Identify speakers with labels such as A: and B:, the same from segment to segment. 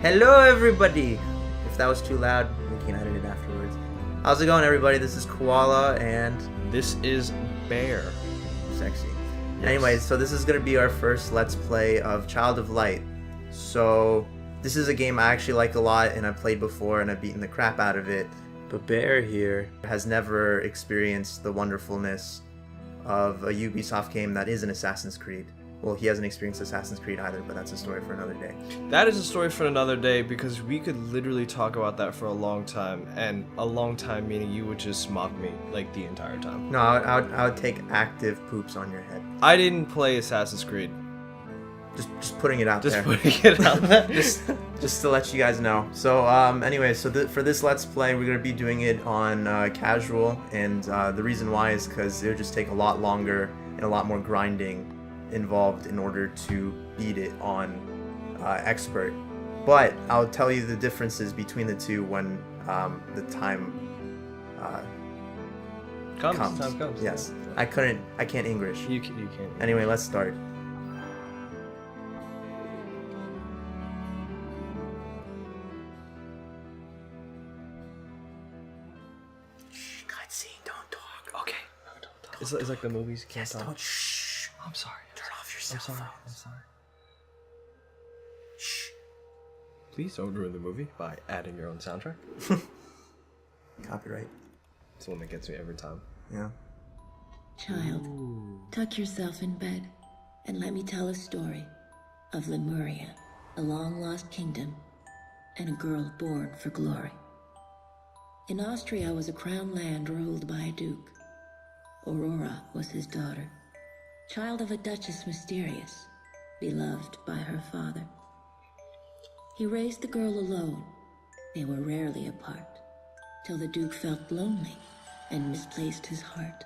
A: Hello, everybody! If that was too loud, we can edit it afterwards. How's it going, everybody? This is Koala and...
B: This is Bear.
A: Sexy.
B: Yes.
A: Anyways, so this is going to be our first Let's Play of Child of Light. So, this is a game I actually like a lot, and I've played before, and I've beaten the crap out of it. But Bear here has never experienced the wonderfulness of a Ubisoft game that is an Assassin's Creed. Well, he hasn't experienced Assassin's Creed either, but that's a story for another day.
B: That is a story for another day because we could literally talk about that for a long time, and a long time meaning you would just mock me like the entire time.
A: No, I would take active poops on your head.
B: I didn't play Assassin's Creed.
A: Just putting it out there.
B: Just putting it out there.
A: just to let you guys know. So anyway, for this Let's Play, we're gonna be doing it on casual, and the reason why is because it would just take a lot longer and a lot more grinding involved in order to beat it on expert. But I'll tell you the differences between the two when the time comes.
B: Time comes.
A: Yes,
B: Yeah.
A: I can't English.
B: You can't.
A: Anyway, let's start. Shh, cutscene, don't talk.
B: Okay. No, don't talk. It's like the movies. You can't
A: Yes,
B: talk.
A: don't. Shh.
B: I'm sorry.
A: Turn off your cell
B: I'm sorry.
A: phones.
B: I'm sorry.
A: Shh.
B: Please don't ruin the movie by adding your own soundtrack.
A: Copyright.
B: It's the one that gets me every time.
A: Yeah.
C: Child, tuck yourself in bed and let me tell a story of Lemuria, a long-lost kingdom, and a girl born for glory. In Austria was a crown land ruled by a duke. Aurora was his daughter, child of a duchess mysterious, beloved by her father. He raised the girl alone. They were rarely apart, till the duke felt lonely and misplaced his heart.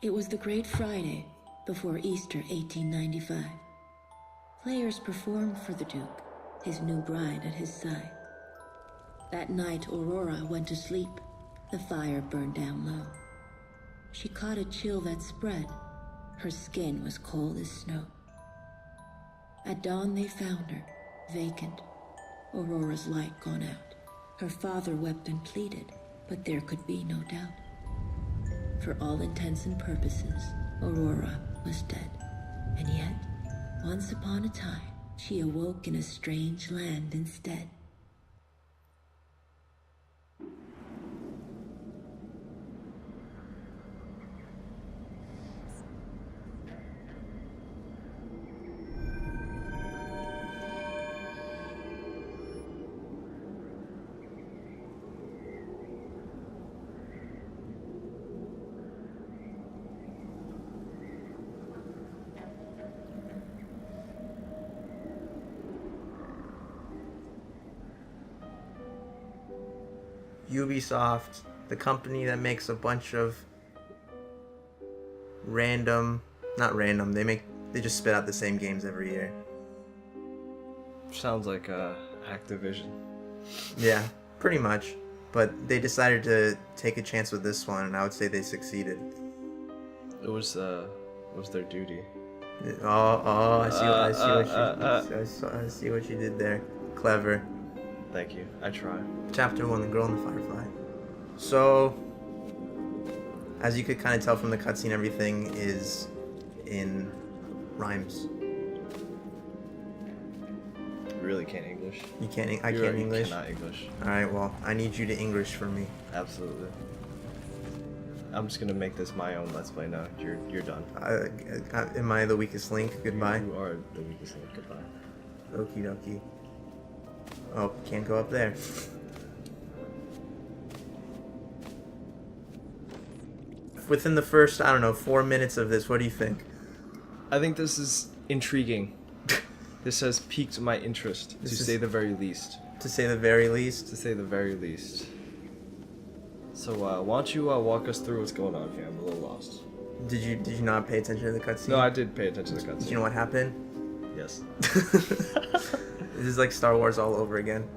C: It was the Great Friday before Easter 1895. Players performed for the Duke, his new bride at his side. That night, Aurora went to sleep. The fire burned down low. She caught a chill that spread. Her skin was cold as snow. At dawn they found her, vacant, Aurora's light gone out. Her father wept and pleaded, but there could be no doubt. For all intents and purposes, Aurora was dead. And yet, once upon a time, she awoke in a strange land instead.
A: Ubisoft, the company that makes a bunch of they just spit out the same games every year.
B: Sounds like Activision.
A: Yeah, pretty much. But they decided to take a chance with this one, and I would say they succeeded.
B: It was their duty.
A: I see what you did there. Clever.
B: Thank you. I try.
A: Chapter 1, The Girl and the Firefly. So, as you could kind of tell from the cutscene, everything is in rhymes.
B: You really can't English.
A: You can't. I can't English.
B: You cannot English.
A: All right. Well, I need you to English for me.
B: Absolutely. I'm just gonna make this my own Let's Play now. You're done.
A: Am I the weakest link? Goodbye.
B: You are the weakest link. Goodbye.
A: Okie dokie. Oh, can't go up there. Within the first, 4 minutes of this, what do you think?
B: I think this is intriguing. This has piqued my interest, to say the very least.
A: To say the very least?
B: To say the very least. So, why don't you walk us through what's going on here? I'm a little lost.
A: Did you not pay attention to the cutscene?
B: No, I did pay attention to the cutscene.
A: Did you know what happened?
B: Yes.
A: This is like Star Wars all over again.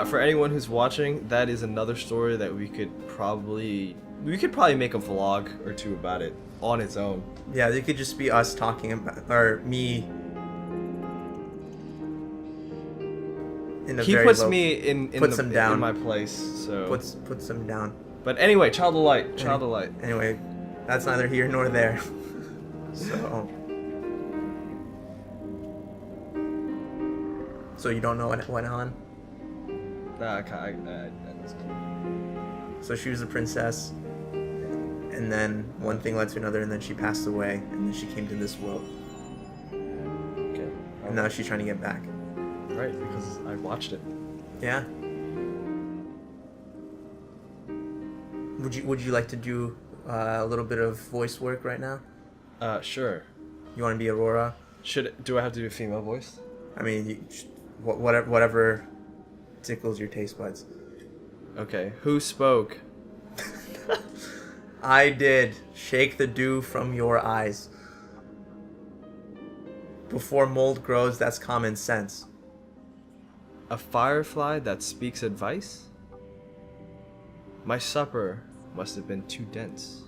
B: For anyone who's watching, that is another story that we could probably make a vlog or two about it on its own.
A: Yeah, it could just be us talking about, or me in a
B: He
A: very
B: puts
A: low,
B: me in
A: puts him down.
B: in my place. So.
A: puts him down.
B: But anyway, child of light. Child of light.
A: Anyway, that's neither here nor there. So you don't know what went on? So she was a princess, and then one thing led to another, and then she passed away, and then she came to this world.
B: Okay.
A: And now she's trying to get back.
B: Right, because I watched it.
A: Yeah. Would you like to do a little bit of voice work right now?
B: Sure.
A: You want to be Aurora?
B: Do I have to do a female voice?
A: I mean, whatever tickles your taste buds.
B: Okay. Who spoke?
A: I did. Shake the dew from your eyes. Before mold grows, that's common sense.
B: A firefly that speaks advice? My supper must have been too dense.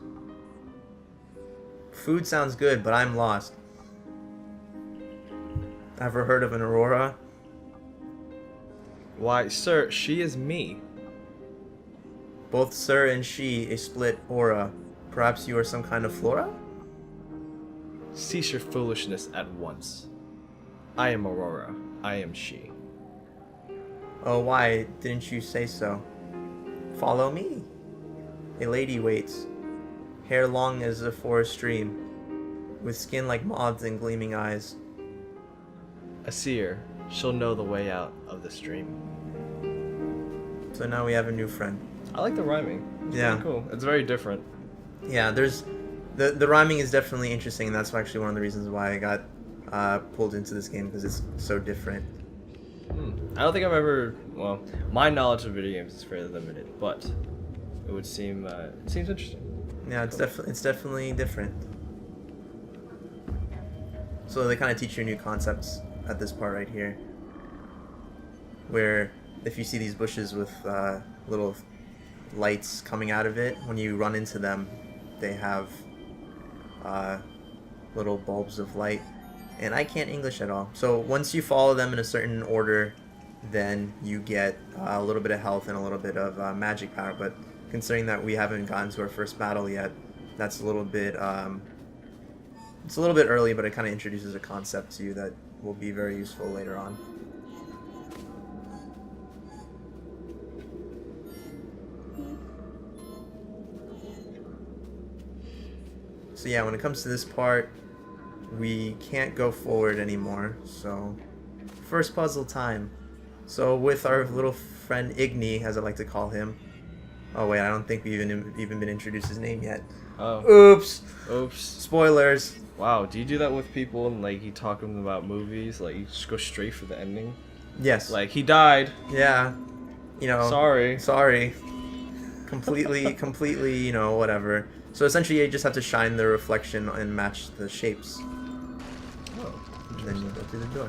A: Food sounds good, but I'm lost. Ever heard of an Aurora?
B: Why, sir, she is me.
A: Both sir and she, a split aura. Perhaps you are some kind of flora?
B: Cease your foolishness at once. I am Aurora. I am she.
A: Oh, why didn't you say so? Follow me. A lady waits, hair long as a forest stream, with skin like moths and gleaming eyes.
B: A seer, she'll know the way out of the stream.
A: So now we have a new friend.
B: I like the rhyming. It's
A: Yeah.
B: pretty cool. It's very different.
A: Yeah, there's the rhyming is definitely interesting, and that's actually one of the reasons why I got pulled into this game, because it's so different.
B: I don't think I've ever. Well, my knowledge of video games is fairly limited, but it would seem it seems interesting.
A: Yeah, it's definitely different. So they kind of teach you new concepts at this part right here, where if you see these bushes with little lights coming out of it, when you run into them, they have little bulbs of light. And I can't English at all. So once you follow them in a certain order, then you get a little bit of health and a little bit of magic power. But considering that we haven't gotten to our first battle yet, that's a little bit it's a little bit early, but it kind of introduces a concept to you that will be very useful later on. So yeah, when it comes to this part, we can't go forward anymore. So first puzzle time. So with our little friend Igni, as I like to call him. Oh wait, I don't think we've even been introduced his name yet.
B: Oh.
A: Oops.
B: Oops.
A: Spoilers.
B: Wow. Do you do that with people and like you talk to them about movies? Like you just go straight for the ending?
A: Yes.
B: Like he died.
A: Yeah. You know.
B: Sorry.
A: Completely, you know, whatever. So essentially you just have to shine the reflection and match the shapes.
B: Oh.
A: And then you go through the door.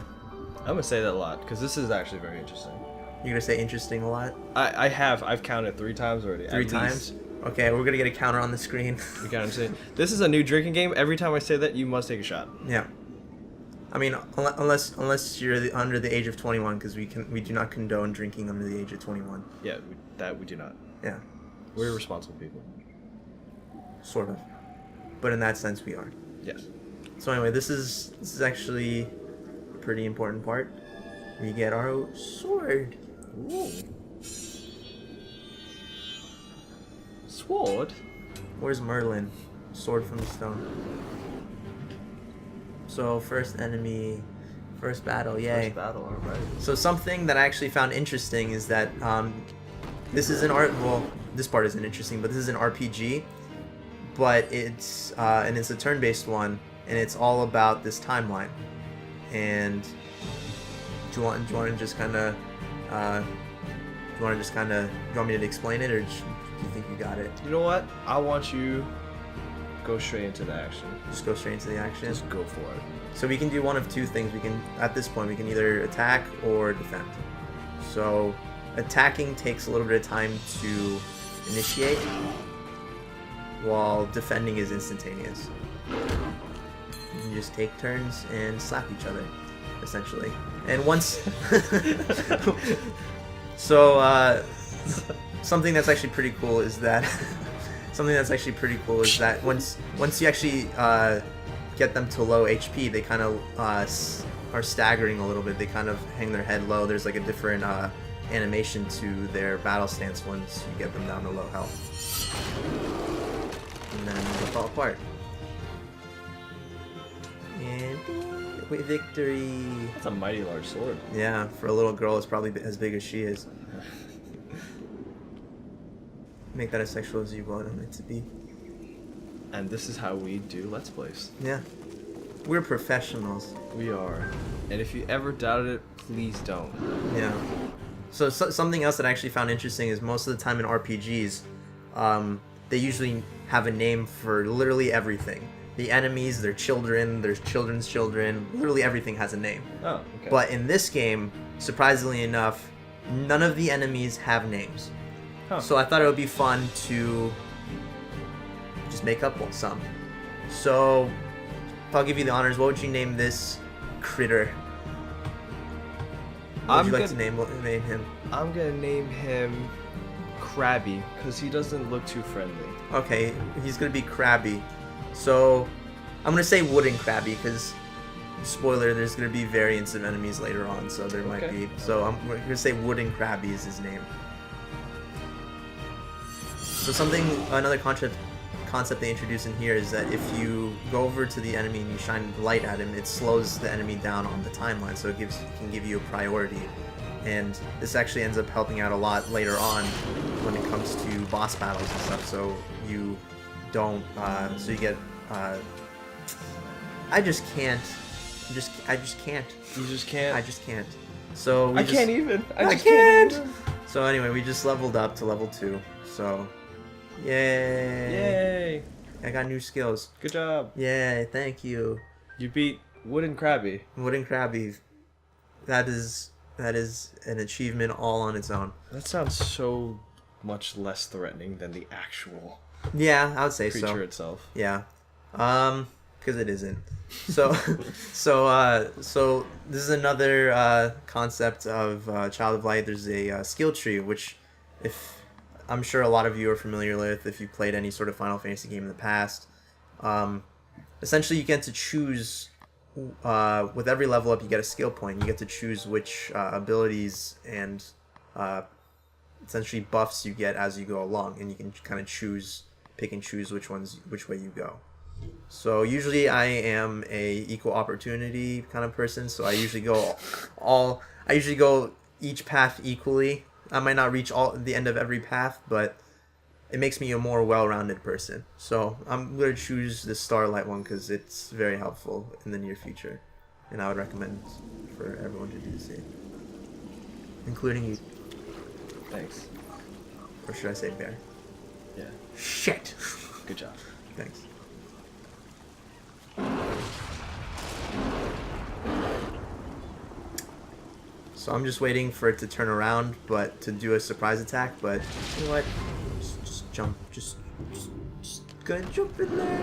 B: I'm gonna say that a lot because this is actually very interesting.
A: You're gonna say interesting a lot?
B: I've counted 3 times already.
A: 3 times? Okay, we're gonna get a counter on the screen.
B: You can't say this is a new drinking game. Every time I say that, you must take a shot.
A: Yeah. I mean, unless you're under the age of 21, because we do not condone drinking under the age of 21.
B: Yeah, we do not.
A: Yeah.
B: We're responsible people.
A: Sort of. But in that sense, we are.
B: Yes.
A: So anyway, this is actually a pretty important part. We get our sword.
B: Ooh. Sword?
A: Where's Merlin? Sword from the stone. So first enemy, first battle, yay.
B: First battle, alright.
A: So something that I actually found interesting is that this is an well, this part isn't interesting, but this is an RPG, but it's a turn-based one, and it's all about this timeline. And do you want to just kind of you want me to explain it, or do you think you got it?
B: You know what? I want you go straight into the action.
A: Just go straight into the action.
B: Just go for it.
A: So we can do one of two things. We can, at this point, we can either attack or defend. So attacking takes a little bit of time to initiate, while defending is instantaneous. You can just take turns and slap each other. essentially. And once, so something that's actually pretty cool is that once you actually get them to low HP, they kind of are staggering a little bit. They kind of hang their head low. There's like a different animation to their battle stance once you get them down to low health. And then they fall apart. And victory!
B: That's a mighty large sword.
A: Yeah, for a little girl, it's probably as big as she is. Make that as sexual as you want it to be.
B: And this is how we do Let's Plays.
A: Yeah. We're professionals.
B: We are. And if you ever doubted it, please don't.
A: Yeah. So something else that I actually found interesting is most of the time in RPGs, they usually have a name for literally everything. The enemies, their children, their children's children, literally everything has a name.
B: Oh, okay.
A: But in this game, surprisingly enough, none of the enemies have names.
B: Huh.
A: So I thought it would be fun to just make up some. So if I'll give you the honors, what would you name this critter? What would you like to name him?
B: I'm gonna name him Krabby, because he doesn't look too friendly.
A: Okay, he's gonna be Krabby. So I'm gonna say Wooden Krabby because, spoiler, there's gonna be variants of enemies later on, so there might be. So I'm gonna say Wooden Krabby is his name. So another concept they introduce in here is that if you go over to the enemy and you shine light at him, it slows the enemy down on the timeline, so it can give you a priority. And this actually ends up helping out a lot later on when it comes to boss battles and stuff. So you don't, so you get. I just can't. I just can't.
B: You just can't.
A: I just can't. So
B: I can't even.
A: I can't. So anyway, we just leveled up to level 2. So, yay!
B: Yay!
A: I got new skills.
B: Good job.
A: Yay! Thank you.
B: You beat Wooden Krabby.
A: Wooden Krabby. That is an achievement all on its own.
B: That sounds so much less threatening than the actual
A: Yeah, I would say
B: creature itself.
A: Yeah. Because it isn't. So, so this is another concept of Child of Light. There's a skill tree, which, if I'm sure a lot of you are familiar with, if you played any sort of Final Fantasy game in the past. Essentially, you get to choose. With every level up, you get a skill point. You get to choose which abilities and essentially buffs you get as you go along, and you can kind of pick and choose which way you go. So usually I am a equal opportunity kind of person, so I usually go each path equally. I might not reach the end of every path, but it makes me a more well-rounded person. So I'm going to choose the Starlight one because it's very helpful in the near future, and I would recommend for everyone to do the same, including you.
B: Thanks.
A: Or should I say Bear?
B: Yeah.
A: Shit!
B: Good job.
A: Thanks. So I'm just waiting for it to turn around, but to do a surprise attack. But you know what? Just jump. Just go and jump in there.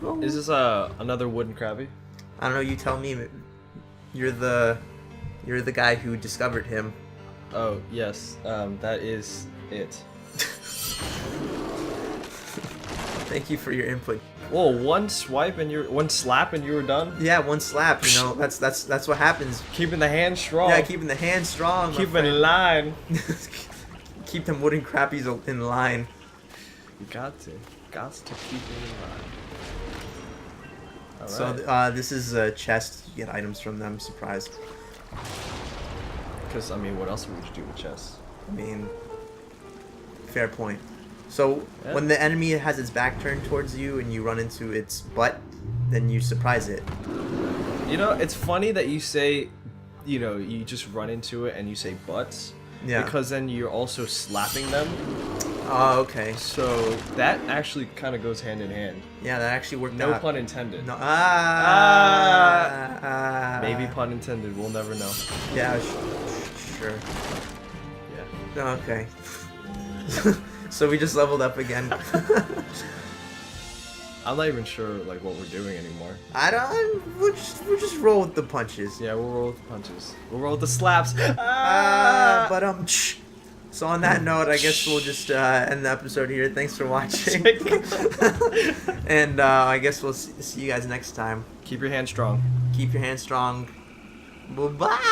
A: Go.
B: Is this another Wooden Krabby?
A: I don't know. You tell me. You're the guy who discovered him.
B: Oh yes, that is it.
A: Thank you for your input.
B: Whoa, one slap and you were done?
A: Yeah, one slap. You know, that's what happens.
B: Keeping the hand strong.
A: Yeah, keeping the hand strong.
B: Keep it in line.
A: Keep them Wooden Krabbies in line.
B: You got to keep it in line. All
A: So
B: right.
A: this is a chest. You get items from them. Surprise.
B: Because I mean, what else would you do with chests?
A: I mean, fair point. So
B: Yeah.
A: when the enemy has its back turned towards you and you run into its butt, then you surprise it.
B: You know, it's funny that you say, you know, you just run into it and you say butts.
A: Yeah.
B: Because then you're also slapping them.
A: Oh, okay.
B: So that actually kind of goes hand in hand.
A: Yeah, that actually worked
B: No
A: out.
B: pun intended.
A: No.
B: Maybe pun intended. We'll never know.
A: Yeah, sure.
B: Yeah.
A: Okay. So we just leveled up again.
B: I'm not even sure like what we're doing anymore.
A: I don't. We'll just roll with the punches.
B: Yeah, we'll roll with the punches. We'll roll with the slaps.
A: But so on that note, I guess we'll just end the episode here. Thanks for watching, and I guess we'll see you guys next time.
B: Keep your hands strong.
A: Keep your hands strong. Bye bye.